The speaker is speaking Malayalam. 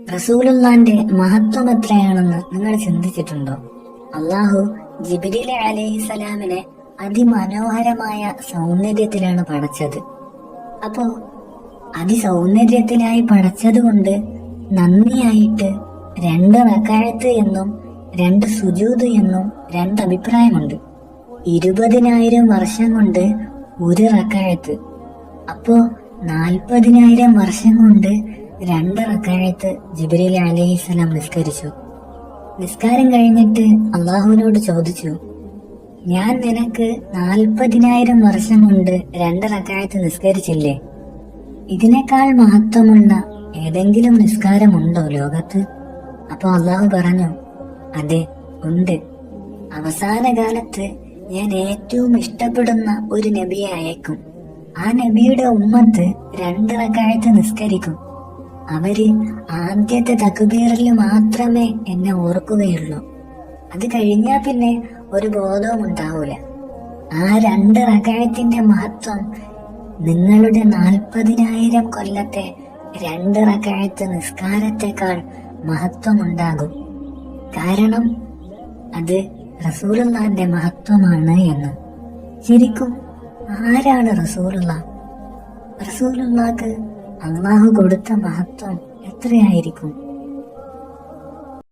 റസൂലുള്ളാന്റെ മഹത്വം എത്രയാണെന്ന് നിങ്ങൾ ചിന്തിച്ചിട്ടുണ്ടോ? അള്ളാഹു ജിബ്രീൽ അലൈഹിസ്സലാമിനെ അതിമനോഹരമായ സൗന്ദര്യത്തിലാണ് പടച്ചത്. അപ്പോ അതിസൗന്ദര്യത്തിലായി പടച്ചതുകൊണ്ട് നന്ദിയായിട്ട് 2 റക്അത്ത് എന്നും 2 സുജൂദ് എന്നും 2 അഭിപ്രായമുണ്ട്. 20,000 വർഷം കൊണ്ട് 1 റക്അത്ത്, അപ്പോ 40,000 വർഷം കൊണ്ട് 2 റക്അത്ത് ജിബ്രീൽ അലൈഹിസ്സലാം നിസ്കരിച്ചു. നിസ്കാരം കഴിഞ്ഞിട്ട് അള്ളാഹുവിനോട് ചോദിച്ചു, ഞാൻ നിനക്ക് 40,000 വർഷം കൊണ്ട് 2 റക്അത്ത് നിസ്കരിച്ചില്ലേ? ഇതിനേക്കാൾ മഹത്വമുള്ള ഏതെങ്കിലും നിസ്കാരമുണ്ടോ ലോകത്ത്? അപ്പൊ അള്ളാഹു പറഞ്ഞു, അതെ ഉണ്ട്. അവസാന കാലത്ത് ഞാൻ ഏറ്റവും ഇഷ്ടപ്പെടുന്ന ഒരു നബിയെ അയക്കും. ആ നബിയുടെ ഉമ്മത്ത് 2 റക്അത്ത് നിസ്കരിക്കും. അവര് ആദ്യത്തെ തക്ബീറിൽ മാത്രമേ എന്നെ ഓർക്കുകയുള്ളൂ. അത് കഴിഞ്ഞാ പിന്നെ ഒരു ബോധവും ഉണ്ടാവൂല. ആ 2 റക്അത്തിന്റെ മഹത്വം നിങ്ങളുടെ 40,000 കൊല്ലത്തെ 2 റക്അത്ത് നിസ്കാരത്തെക്കാൾ മഹത്വമുണ്ടാകും. കാരണം അത് റസൂലുള്ളാന്റെ മഹത്വമാണ് എന്ന്. ശരിക്കും ആരാണ് റസൂലുള്ള? റസൂലുള്ളാക്ക് അള്ളാഹു കൊടുത്ത മഹത്വം എത്രയായിരിക്കും?